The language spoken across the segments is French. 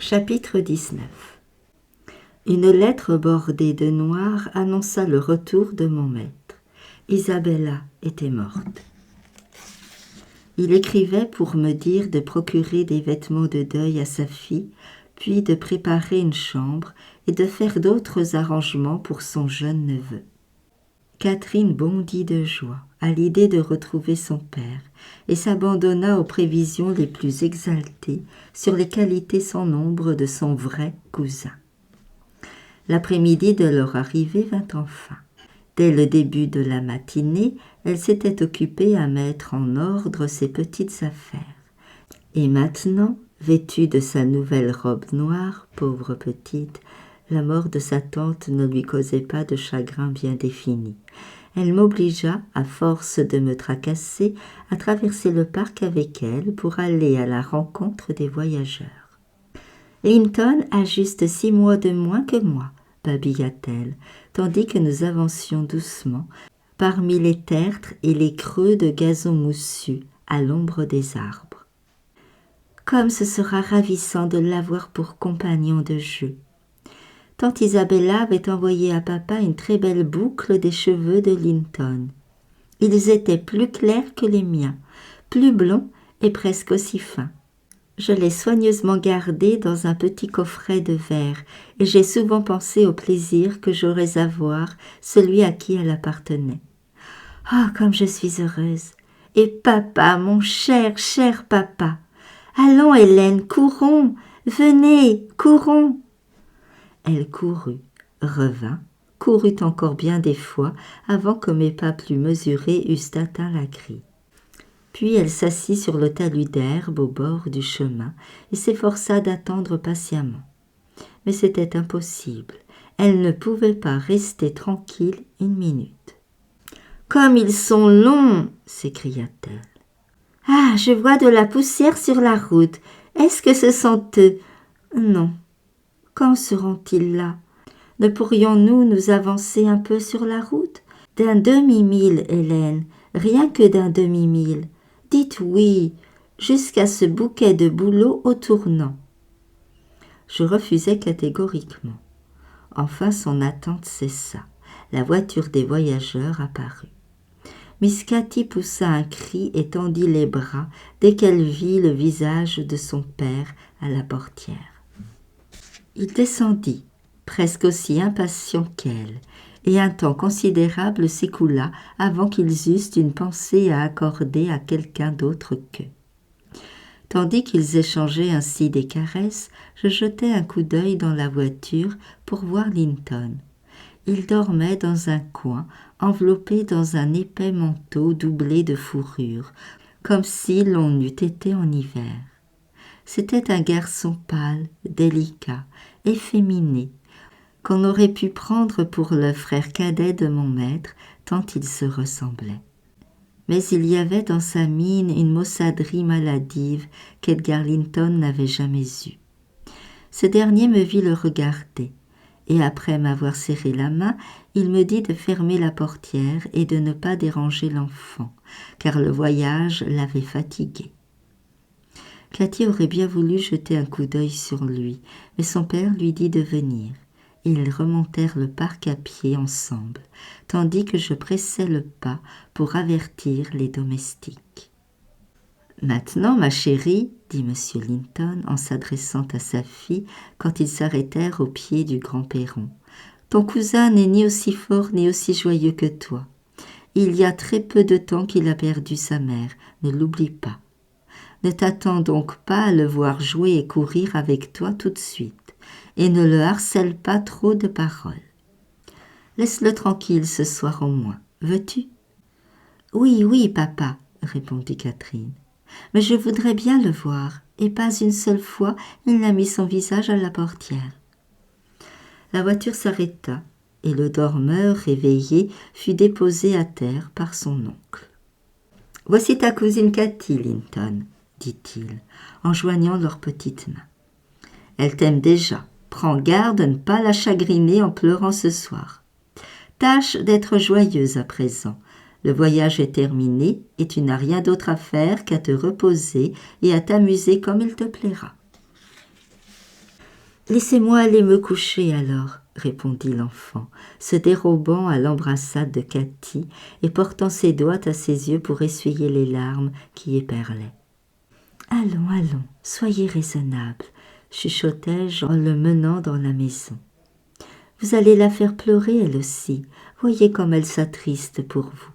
Chapitre 19. Une lettre bordée de noir annonça le retour de mon maître. Isabella était morte. Il écrivait pour me dire de procurer des vêtements de deuil à sa fille, puis de préparer une chambre et de faire d'autres arrangements pour son jeune neveu. Catherine bondit de joie à l'idée de retrouver son père et s'abandonna aux prévisions les plus exaltées sur les qualités sans nombre de son vrai cousin. L'après-midi de leur arrivée vint enfin. Dès le début de la matinée, elle s'était occupée à mettre en ordre ses petites affaires. Et maintenant, vêtue de sa nouvelle robe noire, pauvre petite, la mort de sa tante ne lui causait pas de chagrin bien défini. Elle m'obligea, à force de me tracasser, à traverser le parc avec elle pour aller à la rencontre des voyageurs. « Linton a juste 6 mois de moins que moi, » babilla-t-elle, tandis que nous avancions doucement parmi les tertres et les creux de gazon moussu à l'ombre des arbres. « Comme ce sera ravissant de l'avoir pour compagnon de jeu. » Tante Isabella avait envoyé à papa une très belle boucle des cheveux de Linton. Ils étaient plus clairs que les miens, plus blonds et presque aussi fins. Je l'ai soigneusement gardé dans un petit coffret de verre et j'ai souvent pensé au plaisir que j'aurais à voir celui à qui elle appartenait. Oh, comme je suis heureuse! Et papa, mon cher, cher papa! Allons, Hélène, courons! Venez, courons! Elle courut, revint, courut encore bien des fois avant que mes pas plus mesurés eussent atteint la grille. Puis elle s'assit sur le talus d'herbe au bord du chemin et s'efforça d'attendre patiemment. Mais c'était impossible, elle ne pouvait pas rester tranquille une minute. « Comme ils sont longs !» s'écria-t-elle. « Ah, je vois de la poussière sur la route. Est-ce que ce sont eux ? Non. Quand seront-ils là ? Ne pourrions-nous nous avancer un peu sur la route ? D'un demi-mille, Hélène, rien que d'un demi-mille. Dites oui, jusqu'à ce bouquet de bouleaux au tournant. » Je refusai catégoriquement. Enfin son attente cessa. La voiture des voyageurs apparut. Miss Cathy poussa un cri et tendit les bras dès qu'elle vit le visage de son père à la portière. Il descendit, presque aussi impatient qu'elle, et un temps considérable s'écoula avant qu'ils eussent une pensée à accorder à quelqu'un d'autre qu'eux. Tandis qu'ils échangeaient ainsi des caresses, je jetai un coup d'œil dans la voiture pour voir Linton. Il dormait dans un coin, enveloppé dans un épais manteau doublé de fourrure, comme si l'on eût été en hiver. C'était un garçon pâle, délicat, efféminé, qu'on aurait pu prendre pour le frère cadet de mon maître, tant il se ressemblait. Mais il y avait dans sa mine une maussaderie maladive qu'Edgar Linton n'avait jamais eue. Ce dernier me vit le regarder, et après m'avoir serré la main, il me dit de fermer la portière et de ne pas déranger l'enfant, car le voyage l'avait fatigué. Cathy aurait bien voulu jeter un coup d'œil sur lui, mais son père lui dit de venir. Ils remontèrent le parc à pied ensemble, tandis que je pressais le pas pour avertir les domestiques. « Maintenant, ma chérie, » dit M. Linton en s'adressant à sa fille quand ils s'arrêtèrent au pied du grand perron, « ton cousin n'est ni aussi fort ni aussi joyeux que toi. Il y a très peu de temps qu'il a perdu sa mère, ne l'oublie pas. Ne t'attends donc pas à le voir jouer et courir avec toi tout de suite, et ne le harcèle pas trop de paroles. Laisse-le tranquille ce soir au moins, veux-tu ? » « Oui, oui, papa, » répondit Catherine. « Mais je voudrais bien le voir, et pas une seule fois il n'a mis son visage à la portière. » La voiture s'arrêta, et le dormeur réveillé fut déposé à terre par son oncle. « Voici ta cousine Cathy, Linton, » dit-il, en joignant leurs petites mains. « Elle t'aime déjà. Prends garde de ne pas la chagriner en pleurant ce soir. Tâche d'être joyeuse à présent. Le voyage est terminé et tu n'as rien d'autre à faire qu'à te reposer et à t'amuser comme il te plaira. » « Laissez-moi aller me coucher alors, » répondit l'enfant, se dérobant à l'embrassade de Cathy et portant ses doigts à ses yeux pour essuyer les larmes qui éperlaient. « Allons, allons, soyez raisonnable, » chuchotai-je en le menant dans la maison. « Vous allez la faire pleurer elle aussi, voyez comme elle s'attriste pour vous. »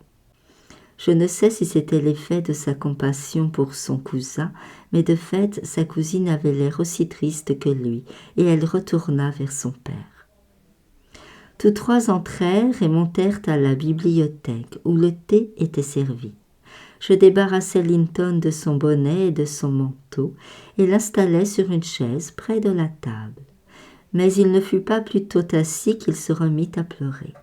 Je ne sais si c'était l'effet de sa compassion pour son cousin, mais de fait, sa cousine avait l'air aussi triste que lui, et elle retourna vers son père. Tous trois entrèrent et montèrent à la bibliothèque, où le thé était servi. Je débarrassai Linton de son bonnet et de son manteau, et l'installai sur une chaise près de la table. Mais il ne fut pas plutôt assis qu'il se remit à pleurer.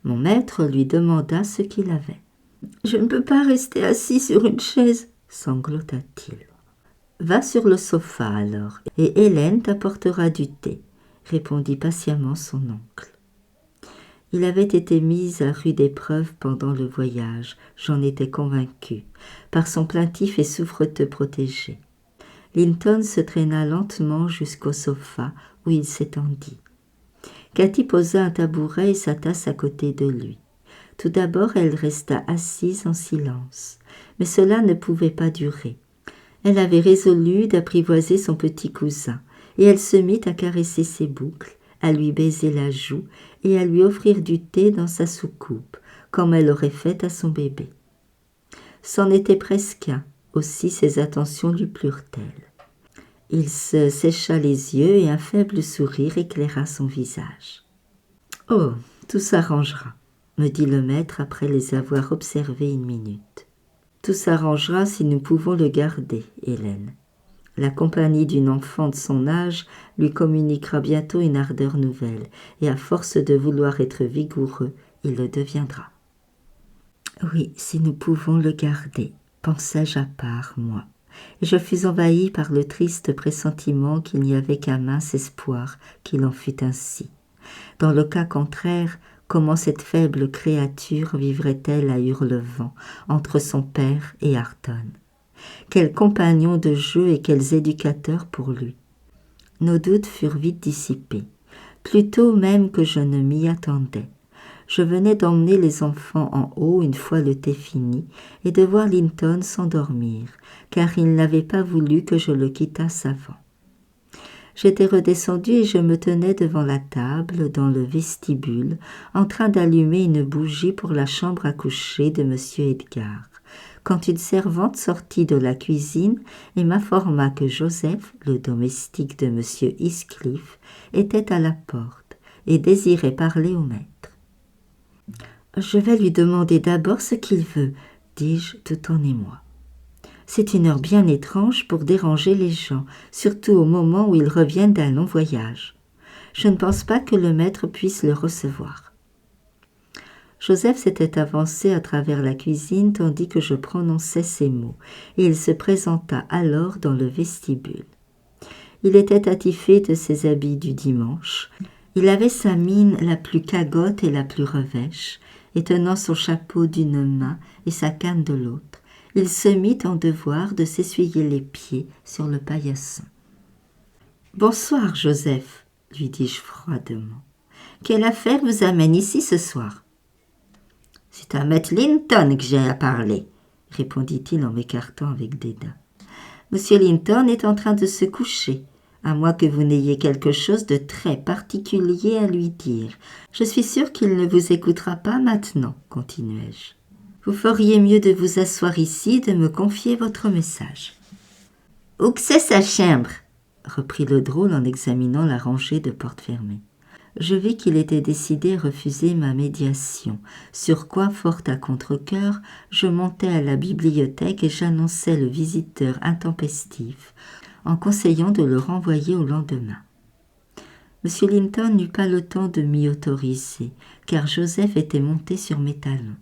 Mon maître lui demanda ce qu'il avait. « Je ne peux pas rester assis sur une chaise, » sanglota-t-il. « Va sur le sofa alors, et Hélène t'apportera du thé, » répondit patiemment son oncle. Il avait été mis à rude épreuve pendant le voyage, j'en étais convaincue, par son plaintif et souffreteux protégé. Linton se traîna lentement jusqu'au sofa où il s'étendit. Cathy posa un tabouret et sa tasse à côté de lui. Tout d'abord, elle resta assise en silence, mais cela ne pouvait pas durer. Elle avait résolu d'apprivoiser son petit cousin, et elle se mit à caresser ses boucles, à lui baiser la joue et à lui offrir du thé dans sa soucoupe, comme elle aurait fait à son bébé. C'en était presque un, aussi ses attentions lui plurent-elles. Il se sécha les yeux et un faible sourire éclaira son visage. « Oh, tout s'arrangera, » me dit le maître après les avoir observés une minute. « Tout s'arrangera si nous pouvons le garder, Hélène. La compagnie d'une enfant de son âge lui communiquera bientôt une ardeur nouvelle, et à force de vouloir être vigoureux, il le deviendra. »« Oui, si nous pouvons le garder, » pensai-je à part, moi. Et je fus envahi par le triste pressentiment qu'il n'y avait qu'un mince espoir qu'il en fût ainsi. Dans le cas contraire, comment cette faible créature vivrait-elle à Hurlevent, entre son père et Arton? Quels compagnons de jeu et quels éducateurs pour lui! Nos doutes furent vite dissipés, plus tôt même que je ne m'y attendais. Je venais d'emmener les enfants en haut une fois le thé fini et de voir Linton s'endormir, car il n'avait pas voulu que je le quittasse avant. J'étais redescendue et je me tenais devant la table, dans le vestibule, en train d'allumer une bougie pour la chambre à coucher de M. Edgar, quand une servante sortit de la cuisine et m'informa que Joseph, le domestique de M. Heathcliff, était à la porte et désirait parler au maître. « Je vais lui demander d'abord ce qu'il veut, » dis-je tout en émoi. « C'est une heure bien étrange pour déranger les gens, surtout au moment où ils reviennent d'un long voyage. Je ne pense pas que le maître puisse le recevoir. » Joseph s'était avancé à travers la cuisine tandis que je prononçais ces mots, et il se présenta alors dans le vestibule. Il était attifé de ses habits du dimanche. Il avait sa mine la plus cagotte et la plus revêche, et tenant son chapeau d'une main et sa canne de l'autre, il se mit en devoir de s'essuyer les pieds sur le paillasson. « Bonsoir, Joseph, » lui dis-je froidement. « Quelle affaire vous amène ici ce soir ?»« C'est à maître Linton que j'ai à parler, » répondit-il en m'écartant avec dédain. « Monsieur Linton est en train de se coucher, à moins que vous n'ayez quelque chose de très particulier à lui dire. Je suis sûre qu'il ne vous écoutera pas maintenant, continuai-je. Vous feriez mieux de vous asseoir ici et de me confier votre message. »« Où que c'est sa chambre ?» reprit le drôle en examinant la rangée de portes fermées. Je vis qu'il était décidé à refuser ma médiation, sur quoi, fort à contre-cœur, je montai à la bibliothèque et j'annonçai le visiteur intempestif, en conseillant de le renvoyer au lendemain. M. Linton n'eut pas le temps de m'y autoriser, car Joseph était monté sur mes talons.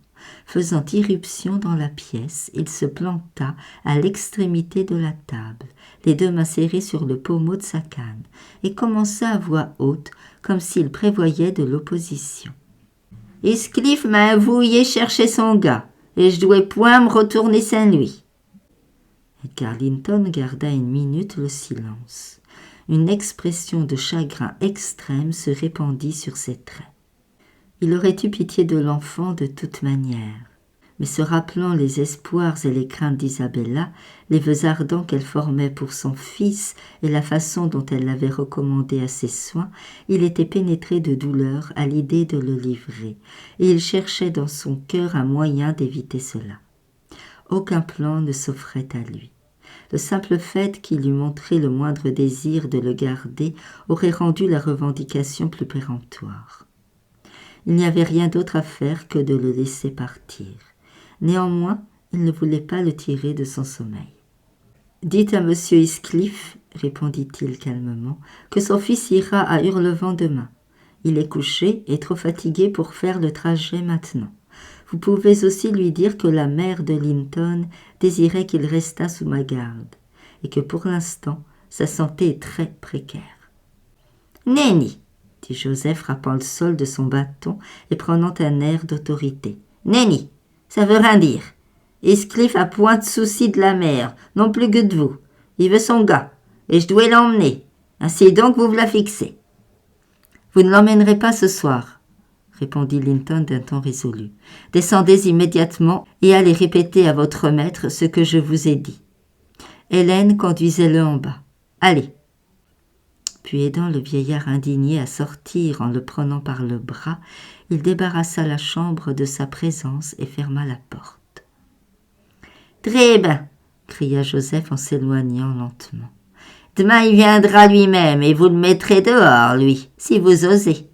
Faisant irruption dans la pièce, il se planta à l'extrémité de la table, les deux mains serrées sur le pommeau de sa canne, et commença à voix haute, comme s'il prévoyait de l'opposition. « Heathcliff m'a avoué chercher son gars, et je dois point me retourner sans lui. » Edgar Linton garda une minute le silence. Une expression de chagrin extrême se répandit sur ses traits. Il aurait eu pitié de l'enfant de toute manière. Mais se rappelant les espoirs et les craintes d'Isabella, les vœux ardents qu'elle formait pour son fils et la façon dont elle l'avait recommandé à ses soins, il était pénétré de douleur à l'idée de le livrer, et il cherchait dans son cœur un moyen d'éviter cela. Aucun plan ne s'offrait à lui. Le simple fait qu'il eût montré le moindre désir de le garder aurait rendu la revendication plus péremptoire. Il n'y avait rien d'autre à faire que de le laisser partir. Néanmoins, il ne voulait pas le tirer de son sommeil. « Dites à M. Heathcliff, répondit-il calmement, que son fils ira à Hurlevent demain. Il est couché et trop fatigué pour faire le trajet maintenant. Vous pouvez aussi lui dire que la mère de Linton désirait qu'il restât sous ma garde, et que pour l'instant, sa santé est très précaire. »« Nenni !» dit Joseph, frappant le sol de son bâton et prenant un air d'autorité. « Nenni ! Ça veut rien dire. Heathcliff a point de souci de la mère, non plus que de vous. Il veut son gars, et je dois l'emmener. Ainsi donc vous la fixez. »« Vous ne l'emmènerez pas ce soir, » répondit Linton d'un ton résolu. « Descendez immédiatement et allez répéter à votre maître ce que je vous ai dit. Hélène, conduisez-le en bas. Allez. » Puis aidant le vieillard indigné à sortir en le prenant par le bras, il débarrassa la chambre de sa présence et ferma la porte. « Très bien, » cria Joseph en s'éloignant lentement. « Demain il viendra lui-même et vous le mettrez dehors, lui, si vous osez.